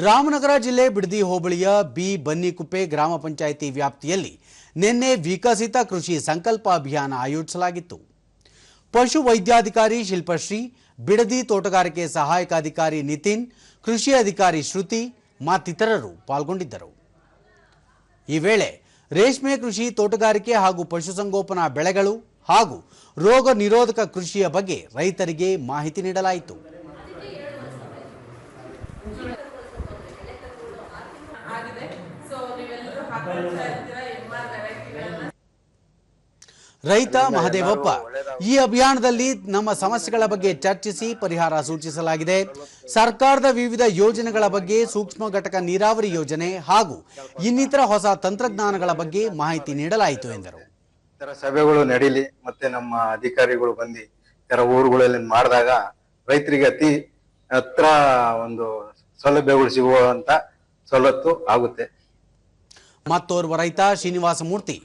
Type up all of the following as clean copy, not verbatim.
ರಾಮನಗರ ಜಿಲ್ಲೆ ಬಿಡದಿ ಹೋಬಳಿಯ ಬಿ ಬನ್ನಿಕುಪ್ಪೆ ಗ್ರಾಮ ಪಂಚಾಯಿತಿ ವ್ಯಾಪ್ತಿಯಲ್ಲಿ ನಿನ್ನೆ ವಿಕಸಿತ ಕೃಷಿ ಸಂಕಲ್ಪ ಅಭಿಯಾನ ಆಯೋಜಿಸಲಾಗಿತ್ತು. ಪಶು ವೈದ್ಯಾಧಿಕಾರಿ ಶಿಲ್ಪಶ್ರೀ, ಬಿಡದಿ ತೋಟಗಾರಿಕೆ ಸಹಾಯಕ ಅಧಿಕಾರಿ ನಿತಿನ್, ಕೃಷಿ ಅಧಿಕಾರಿ ಶ್ರುತಿ ಮತ್ತಿತರರು ಪಾಲ್ಗೊಂಡಿದ್ದರು. ಈ ವೇಳೆ ರೇಷ್ಮೆ ಕೃಷಿ, ತೋಟಗಾರಿಕೆ ಹಾಗೂ ಪಶುಸಂಗೋಪನಾ ಬೆಳೆಗಳು ಹಾಗೂ ರೋಗ ನಿರೋಧಕ ಕೃಷಿಯ ಬಗ್ಗೆ ರೈತರಿಗೆ ಮಾಹಿತಿ ನೀಡಲಾಯಿತು. ರೈತ ಮಹದೇವಪ್ಪ, ಈ ಅಭಿಯಾನದಲ್ಲಿ ನಮ್ಮ ಸಮಸ್ಯೆಗಳ ಬಗ್ಗೆ ಚರ್ಚಿಸಿ ಪರಿಹಾರ ಸೂಚಿಸಲಾಗಿದೆ. ಸರ್ಕಾರದ ವಿವಿಧ ಯೋಜನೆಗಳ ಬಗ್ಗೆ, ಸೂಕ್ಷ್ಮ ಘಟಕ ನೀರಾವರಿ ಯೋಜನೆ ಹಾಗೂ ಇನ್ನಿತರ ಹೊಸ ತಂತ್ರಜ್ಞಾನಗಳ ಬಗ್ಗೆ ಮಾಹಿತಿ ನೀಡಲಾಯಿತು ಎಂದರು. ಸಭೆಗಳು ನಡೀಲಿ, ಮತ್ತೆ ನಮ್ಮ ಅಧಿಕಾರಿಗಳು ಬಂದು ಇತರ ಊರುಗಳಲ್ಲಿ ಮಾಡಿದಾಗ ರೈತರಿಗೆ ಅತಿ ಹತ್ರ ಒಂದು ಸೌಲಭ್ಯಗಳು ಸಿಗುವಂತ ಸವಲತ್ತು ಆಗುತ್ತೆ. ಮತ್ತೋರ್ವ ರೈತ ಶ್ರೀನಿವಾಸ ಮೂರ್ತಿ,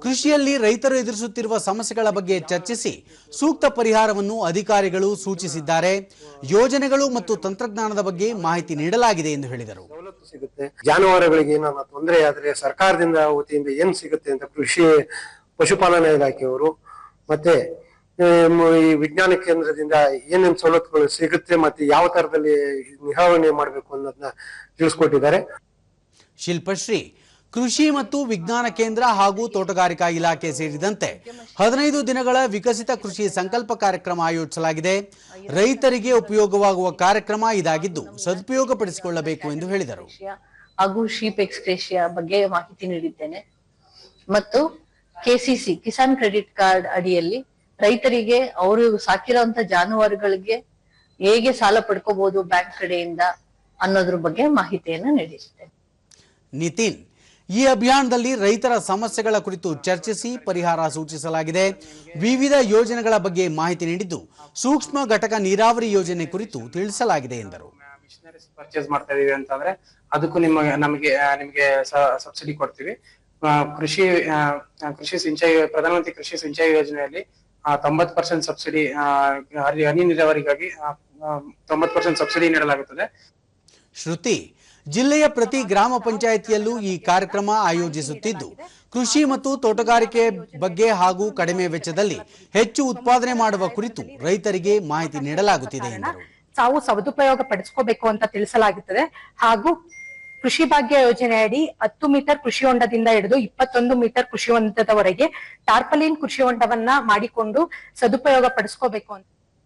ಕೃಷಿಯಲ್ಲಿ ರೈತರು ಎದುರಿಸುತ್ತಿರುವ ಸಮಸ್ಯೆಗಳ ಬಗ್ಗೆ ಚರ್ಚಿಸಿ ಸೂಕ್ತ ಪರಿಹಾರವನ್ನು ಅಧಿಕಾರಿಗಳು ಸೂಚಿಸಿದ್ದಾರೆ. ಯೋಜನೆಗಳು ಮತ್ತು ತಂತ್ರಜ್ಞಾನದ ಬಗ್ಗೆ ಮಾಹಿತಿ ನೀಡಲಾಗಿದೆ ಎಂದು ಹೇಳಿದರು. ಸವಲತ್ತು ಸಿಗುತ್ತೆ, ಜಾನುವಾರುಗಳಿಗೆ ಏನಾದ್ರು ತೊಂದರೆ ಆದ್ರೆ ಸರ್ಕಾರದಿಂದ ವತಿಯಿಂದ ಏನ್ ಸಿಗುತ್ತೆ ಅಂತ ಕೃಷಿ ಪಶುಪಾಲನಾ ಇಲಾಖೆಯವರು ಮತ್ತೆ ಈ ವಿಜ್ಞಾನ ಕೇಂದ್ರದಿಂದ ಏನೇನ್ ಸವಲತ್ತುಗಳು ಸಿಗುತ್ತೆ ಮತ್ತೆ ಯಾವ ತರದಲ್ಲಿ ನಿರ್ವಹಣೆ ಮಾಡಬೇಕು ಅನ್ನೋದನ್ನ ತಿಳಿಸ್ಕೊಟ್ಟಿದ್ದಾರೆ. ಶಿಲ್ಪಶ್ರೀ, ಕೃಷಿ ಮತ್ತು ವಿಜ್ಞಾನ ಕೇಂದ್ರ ಹಾಗೂ ತೋಟಗಾರಿಕಾ ಇಲಾಖೆ ಸೇರಿದಂತೆ 15 ದಿನಗಳ ವಿಕಸಿತ ಕೃಷಿ ಸಂಕಲ್ಪ ಕಾರ್ಯಕ್ರಮ ಆಯೋಜಿಸಲಾಗಿದೆ. ರೈತರಿಗೆ ಉಪಯೋಗವಾಗುವ ಕಾರ್ಯಕ್ರಮ ಇದಾಗಿದ್ದು ಸದುಪಯೋಗಪಡಿಸಿಕೊಳ್ಳಬೇಕು ಎಂದು ಹೇಳಿದರು. ಹಾಗೂ ಶೀಪ್ ಎಕ್ಸ್ಕ್ರೇಷಿಯಾ ಬಗ್ಗೆ ಮಾಹಿತಿ ನೀಡಿದ್ದೇನೆ ಮತ್ತು ಕೆಸಿಸಿ ಕಿಸಾನ್ ಕ್ರೆಡಿಟ್ ಕಾರ್ಡ್ ಅಡಿಯಲ್ಲಿ ರೈತರಿಗೆ ಅವರು ಸಾಕಿರುವಂತ ಜಾನುವಾರುಗಳಿಗೆ ಹೇಗೆ ಸಾಲ ಪಡ್ಕೋಬಹುದು ಬ್ಯಾಂಕ್ ಕಡೆಯಿಂದ ಅನ್ನೋದ್ರ ಬಗ್ಗೆ ಮಾಹಿತಿಯನ್ನ ನೀಡಿದ್ದೇನೆ. ನಿತಿನ್, ಈ ಅಭಿಯಾನದಲ್ಲಿ ರೈತರ ಸಮಸ್ಯೆಗಳ ಕುರಿತು ಚರ್ಚಿಸಿ ಪರಿಹಾರ ಸೂಚಿಸಲಾಗಿದೆ. ವಿವಿಧ ಯೋಜನೆಗಳ ಬಗ್ಗೆ ಮಾಹಿತಿ ನೀಡಿದ್ದು ಸೂಕ್ಷ್ಮ ಘಟಕ ನೀರಾವರಿ ಯೋಜನೆ ಕುರಿತು ತಿಳಿಸಲಾಗಿದೆ ಎಂದರು. ಮಿಷನರೀಸ್ ಪರ್ಚೇಸ್ ಮಾಡ್ತಾ ಇದೀವಿ ಅಂತಂದ್ರೆ ಅದಕ್ಕೂ ನಿಮಗೆ ಸಬ್ಸಿಡಿ ಕೊಡ್ತೀವಿ. ಕೃಷಿ ಸಿಂಚಾಯಿ ಪ್ರಧಾನಮಂತ್ರಿ ಕೃಷಿ ಸಿಂಚಾಯಿ ಯೋಜನೆಯಲ್ಲಿ 90% ಸಬ್ಸಿಡಿ, ಹನಿ ನೀರಾವರಿಗಾಗಿ 90% ಸಬ್ಸಿಡಿ ನೀಡಲಾಗುತ್ತದೆ. ಶ್ರುತಿ, ಜಿಲ್ಲೆಯ ಪ್ರತಿ ಗ್ರಾಮ ಪಂಚಾಯಿತಿಯಲ್ಲೂ ಈ ಕಾರ್ಯಕ್ರಮ ಆಯೋಜಿಸುತ್ತಿದ್ದು ಕೃಷಿ ಮತ್ತು ತೋಟಗಾರಿಕೆ ಬಗ್ಗೆ ಹಾಗೂ ಕಡಿಮೆ ವೆಚ್ಚದಲ್ಲಿ ಹೆಚ್ಚು ಉತ್ಪಾದನೆ ಮಾಡುವ ಕುರಿತು ರೈತರಿಗೆ ಮಾಹಿತಿ ನೀಡಲಾಗುತ್ತಿದೆ ಎಂದರು. ತಾವು ಸದುಪಯೋಗ ಪಡಿಸಿಕೋಬೇಕು ಅಂತ ತಿಳಿಸಲಾಗುತ್ತದೆ. ಹಾಗೂ ಕೃಷಿ ಭಾಗ್ಯ ಯೋಜನೆಯಡಿ 10 ಮೀಟರ್ ಕೃಷಿ ಹೊಂಡದಿಂದ ಹಿಡಿದು 21 ಮೀಟರ್ ಕೃಷಿ ಹೊಂಡದವರೆಗೆ ಟಾರ್ಪಲಿನ್ ಕೃಷಿ ಹೊಂಡವನ್ನ ಮಾಡಿಕೊಂಡು ಸದುಪಯೋಗ ಪಡಿಸ್ಕೋಬೇಕು ಅಂತ